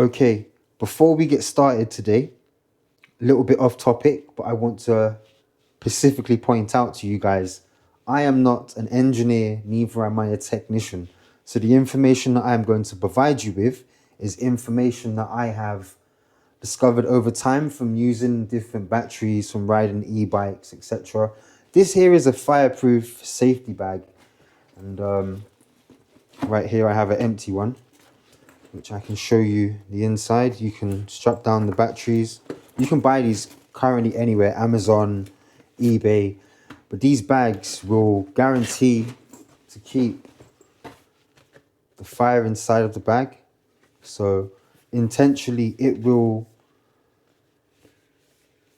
Okay, before we get started today, a little bit off topic, but I want to specifically point out to you guys, I am not an engineer, neither am I a technician. So the information that I am going to provide you with is information that I have discovered over time from using different batteries, from riding e-bikes, etc. This here is a fireproof safety bag, and right here I have an empty one, which I can show you the inside. You can strap down the batteries. You can buy these currently anywhere, Amazon, eBay, but these bags will guarantee to keep the fire inside of the bag. So intentionally it will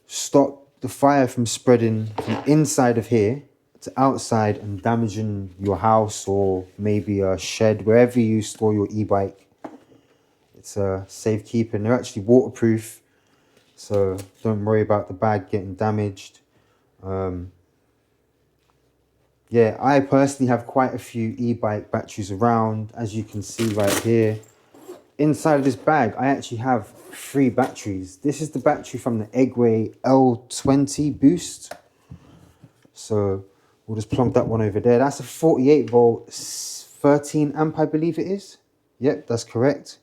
stop the fire from spreading from inside of here to outside and damaging your house or maybe a shed, wherever you store your e-bike. It's a safekeeping. They're actually waterproof, so don't worry about the bag getting damaged. Yeah, I personally have quite a few e-bike batteries around, as you can see right here. Inside of this bag, I actually have 3 batteries. This is the battery from the Engwe L20 Boost. So we'll just plonk that one over there. That's a 48 volt, 13 amp, I believe it is. Yep, that's correct.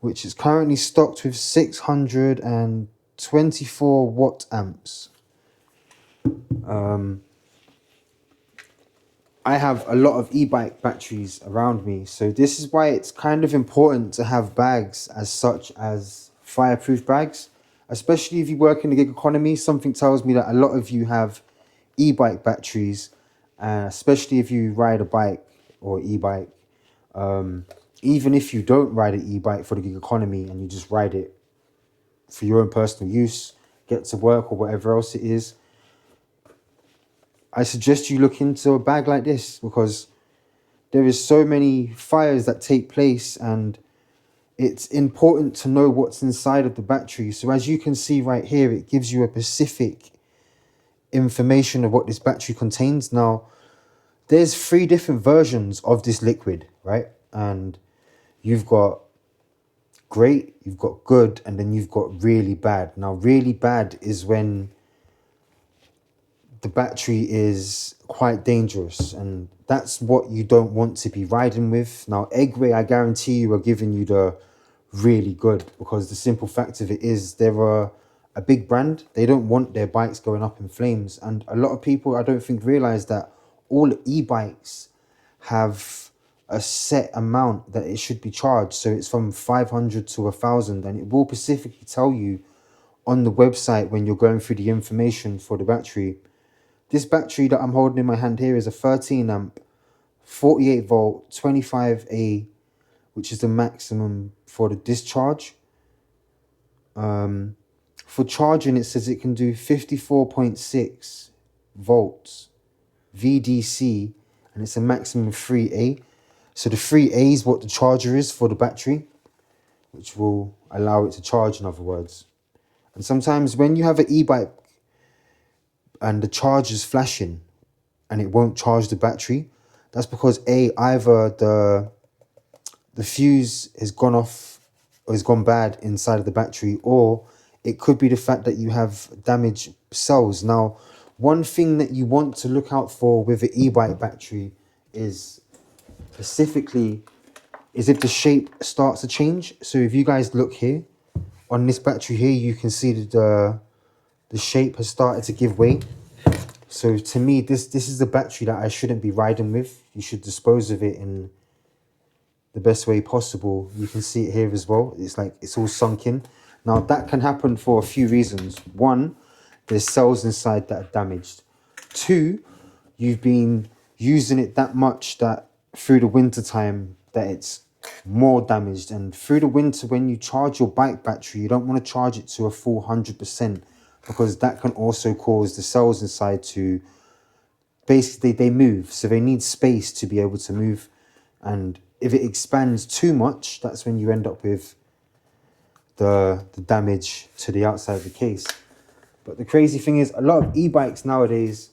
Which is currently stocked with 624 watt amps. I have a lot of e-bike batteries around me, so this is why it's kind of important to have bags as such as fireproof bags, especially if you work in the gig economy. Something tells me that a lot of you have e-bike batteries, especially if you ride a bike or e-bike. Even if you don't ride an e-bike for the gig economy and you just ride it for your own personal use, get to work or whatever else it is, I suggest you look into a bag like this, because there is so many fires that take place and it's important to know what's inside of the battery. So as you can see right here, it gives you a specific information of what this battery contains. Now, there's 3 different versions of this liquid, right? And you've got great, you've got good, and then you've got really bad. Now, really bad is when the battery is quite dangerous, and that's what you don't want to be riding with. Now, Engwe, I guarantee you, are giving you the really good, because the simple fact of it is they're a big brand. They don't want their bikes going up in flames, and a lot of people, I don't think, realize that all e-bikes have a set amount that it should be charged. So it's from 500 to 1,000, and it will specifically tell you on the website when you're going through the information for the battery. This battery that I'm holding in my hand here is a 13 amp, 48 volt, 25A, which is the maximum for the discharge. For charging, it says it can do 54.6 volts VDC, and it's a maximum 3A. So the 3A is what the charger is for the battery, which will allow it to charge, in other words. And sometimes when you have an e-bike and the charge is flashing and it won't charge the battery, that's because either the fuse has gone off or has gone bad inside of the battery, or it could be the fact that you have damaged cells. Now, one thing that you want to look out for with an e-bike battery is specifically is if the shape starts to change. So if you guys look here on this battery here, you can see that the shape has started to give way. So to me, this is the battery that I shouldn't be riding with. You should dispose of it in the best way possible. You can see it here as well. It's like it's all sunk in. Now, that can happen for a few reasons. 1, there's cells inside that are damaged. 2, you've been using it that much that through the winter time that it's more damaged. And through the winter, when you charge your bike battery, you don't want to charge it to a full 100%, because that can also cause the cells inside to basically, they move. So they need space to be able to move. And if it expands too much, that's when you end up with the damage to the outside of the case. But the crazy thing is, a lot of e-bikes nowadays,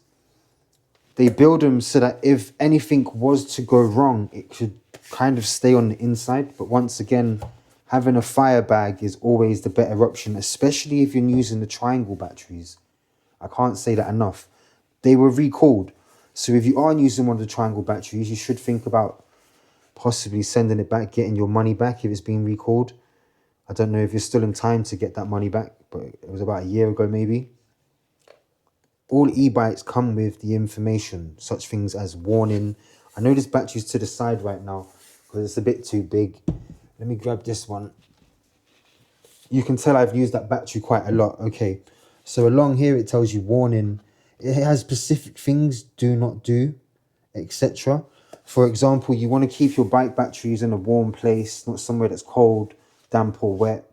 they build them so that if anything was to go wrong, it could kind of stay on the inside. But once again, having a fire bag is always the better option, especially if you're using the triangle batteries. I can't say that enough. They were recalled. So if you are using one of the triangle batteries, you should think about possibly sending it back, getting your money back if it's been recalled. I don't know if you're still in time to get that money back, but it was about a year ago maybe. All e-bikes come with the information, such things as warning. I know this battery's to the side right now because it's a bit too big. Let me grab this one. You can tell I've used that battery quite a lot. Okay, so along here it tells you warning. It has specific things do not do, etc. For example, you want to keep your bike batteries in a warm place, not somewhere that's cold, damp or wet.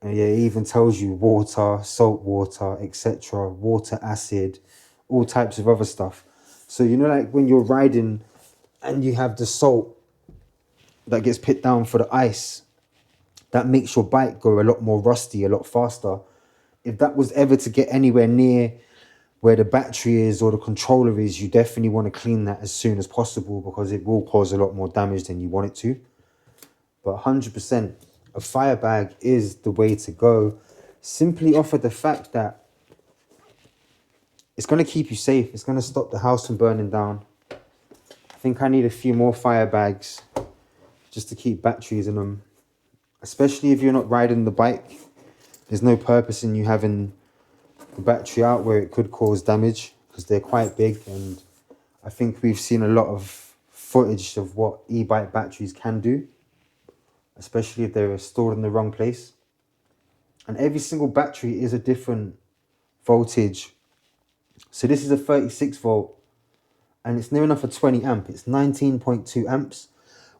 And yeah, it even tells you water, salt water, etc. Water, acid, all types of other stuff. So you know, like when you're riding and you have the salt that gets put down for the ice, that makes your bike go a lot more rusty, a lot faster. If that was ever to get anywhere near where the battery is or the controller is, you definitely want to clean that as soon as possible because it will cause a lot more damage than you want it to. But 100%, a fire bag is the way to go. Simply off of the fact that it's going to keep you safe. It's going to stop the house from burning down. I think I need a few more fire bags just to keep batteries in them. Especially if you're not riding the bike. There's no purpose in you having the battery out where it could cause damage because they're quite big, and I think we've seen a lot of footage of what e-bike batteries can do, especially if they're stored in the wrong place. And every single battery is a different voltage. So this is a 36 volt and it's near enough a 20 amp. It's 19.2 amps,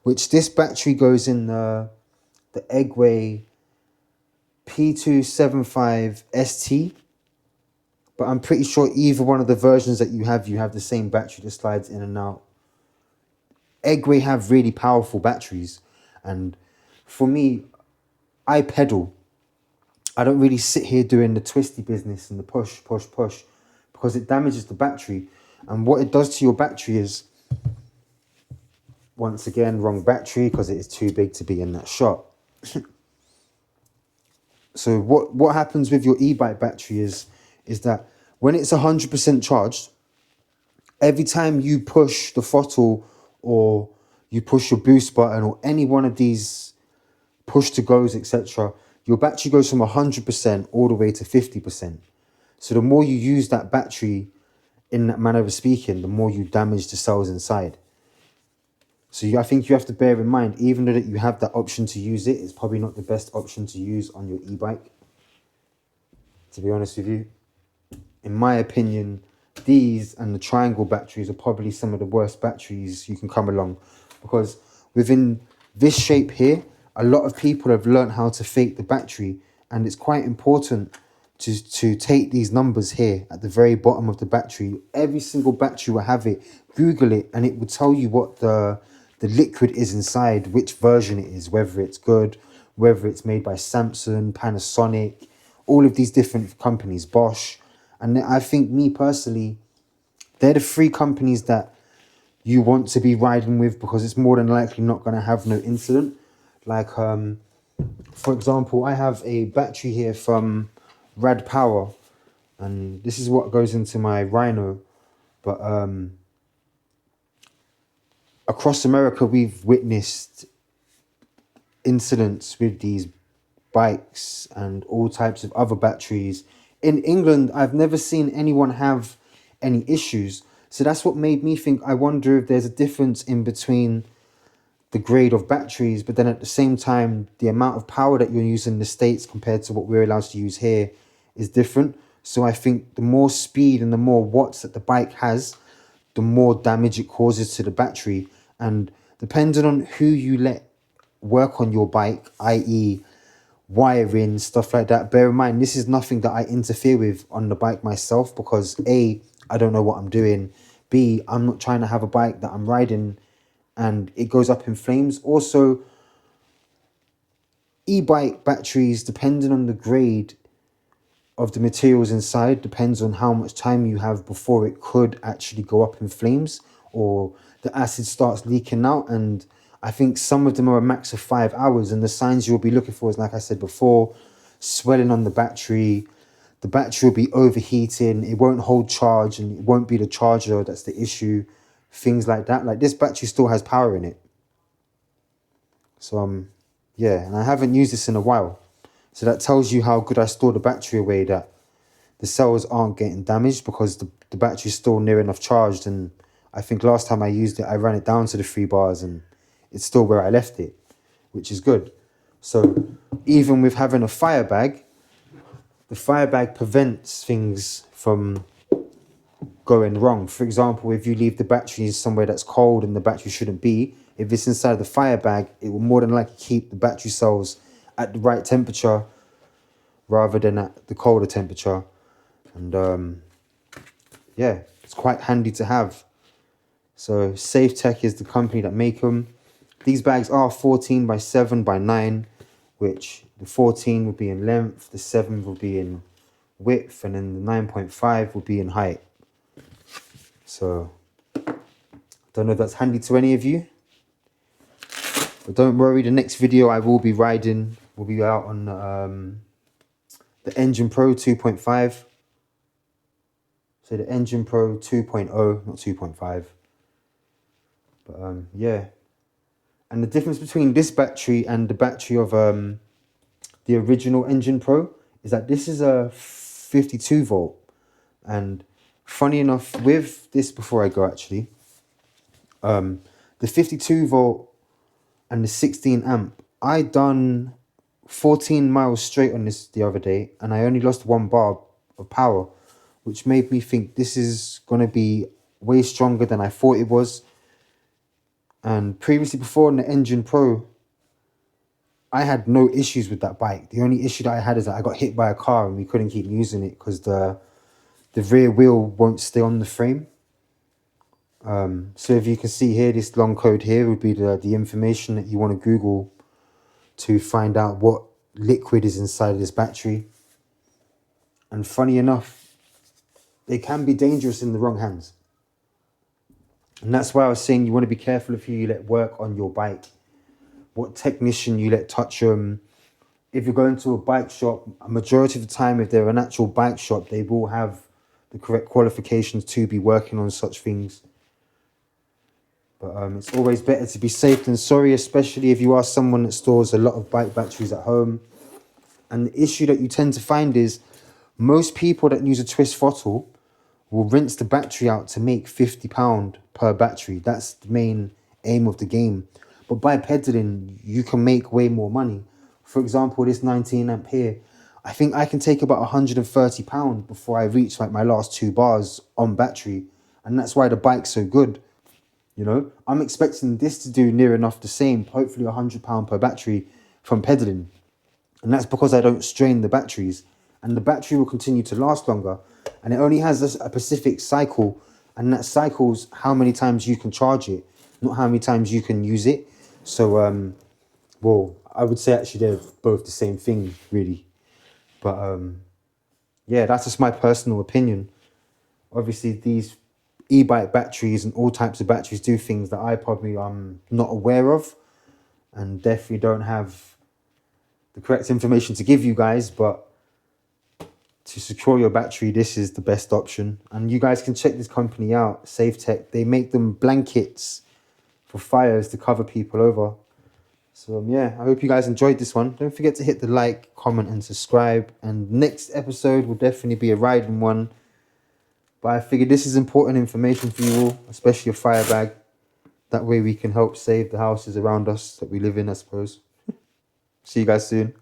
which this battery goes in the Engwe P275 ST, but I'm pretty sure either one of the versions that you have the same battery that slides in and out. Engwe have really powerful batteries, and for me, I pedal. I don't really sit here doing the twisty business and the push because it damages the battery. And what it does to your battery is, once again, wrong battery because it is too big to be in that shot. So what happens with your e-bike battery is that when it's 100% charged, every time you push the throttle or you push your boost button or any one of these push to goes, etc., your battery goes from 100% all the way to 50%. So the more you use that battery in that manner of speaking, the more you damage the cells inside. So I think you have to bear in mind, even though that you have that option to use it, it's probably not the best option to use on your e-bike. To be honest with you, in my opinion, these and the triangle batteries are probably some of the worst batteries you can come along, because within this shape here, a lot of people have learned how to fake the battery, and it's quite important to take these numbers here at the very bottom of the battery. Every single battery will have it. Google it and it will tell you what the liquid is inside, which version it is, whether it's good, whether it's made by Samsung, Panasonic, all of these different companies, Bosch. And I think, me personally, they're the three companies that you want to be riding with because it's more than likely not going to have no incident. Like, for example, I have a battery here from Rad Power, and this is what goes into my Rhino. But across America, we've witnessed incidents with these bikes and all types of other batteries. In England, I've never seen anyone have any issues. So that's what made me think, I wonder if there's a difference in between the grade of batteries, but then at the same time, the amount of power that you're using in the States compared to what we're allowed to use here is different. So I think the more speed and the more watts that the bike has, the more damage it causes to the battery. And depending on who you let work on your bike, i.e. wiring, stuff like that, bear in mind, this is nothing that I interfere with on the bike myself, because A, I don't know what I'm doing. B, I'm not trying to have a bike that I'm riding and it goes up in flames. Also, e-bike batteries, depending on the grade of the materials inside, depends on how much time you have before it could actually go up in flames or the acid starts leaking out. And I think some of them are a max of 5 hours, and the signs you'll be looking for is, like I said before, swelling on the battery will be overheating, it won't hold charge, and it won't be the charger that's the issue, things like that. Like, this battery still has power in it. So yeah, and I haven't used this in a while, so that tells you how good I store the battery away, that the cells aren't getting damaged because the battery's still near enough charged. And I think last time I used it, I ran it down to the 3 bars and it's still where I left it, which is good. So even with having a fire bag, the fire bag prevents things from going wrong. For example, if you leave the batteries somewhere that's cold and the battery shouldn't be, if it's inside the fire bag, it will more than likely keep the battery cells at the right temperature rather than at the colder temperature. And yeah, it's quite handy to have. So SafeTech is the company that make them. These bags are 14 by 7 by 9, which the 14 would be in length, the 7 would be in width, and then the 9.5 would be in height. So don't know if that's handy to any of you, but don't worry, the next video I will be riding will be out on the Engine Pro 2.5. So the Engine Pro 2.0, not 2.5. But yeah. And the difference between this battery and the battery of the original Engine Pro is that this is a 52 volt. And funny enough, with this, before I go actually, the 52 volt and the 16 amp, I done 14 miles straight on this the other day, and I only lost 1 bar of power, which made me think this is going to be way stronger than I thought it was. And previously, before in the Engine Pro, I had no issues with that bike. The only issue that I had is that I got hit by a car and we couldn't keep using it because the rear wheel won't stay on the frame. So if you can see here, this long code here would be the information that you want to Google to find out what liquid is inside of this battery. And funny enough, they can be dangerous in the wrong hands. And that's why I was saying you want to be careful of who you let work on your bike, what technician you let touch them. If you're going to a bike shop, a majority of the time, if they're an actual bike shop, they will have the correct qualifications to be working on such things. But it's always better to be safe than sorry, especially if you are someone that stores a lot of bike batteries at home. And the issue that you tend to find is most people that use a twist throttle will rinse the battery out to make £50 per battery. That's the main aim of the game. But by pedaling, you can make way more money. For example, this 19 amp here, I think I can take about £130 before I reach like my last 2 bars on battery. And that's why the bike's so good. You know, I'm expecting this to do near enough the same, hopefully £100 per battery from pedaling. And that's because I don't strain the batteries. And the battery will continue to last longer. And it only has a specific cycle. And that cycle's how many times you can charge it, not how many times you can use it. So, well, I would say actually they're both the same thing, really. But, yeah, that's just my personal opinion. Obviously, these e-bike batteries and all types of batteries do things that I probably am not aware of. And definitely don't have the correct information to give you guys. But to secure your battery, this is the best option. And you guys can check this company out, SafeTech. They make them blankets for fires to cover people over. So yeah, I hope you guys enjoyed this one. Don't forget to hit the like, comment and subscribe. And next episode will definitely be a riding one. But I figured this is important information for you all, especially a fire bag. That way we can help save the houses around us that we live in, I suppose. See you guys soon.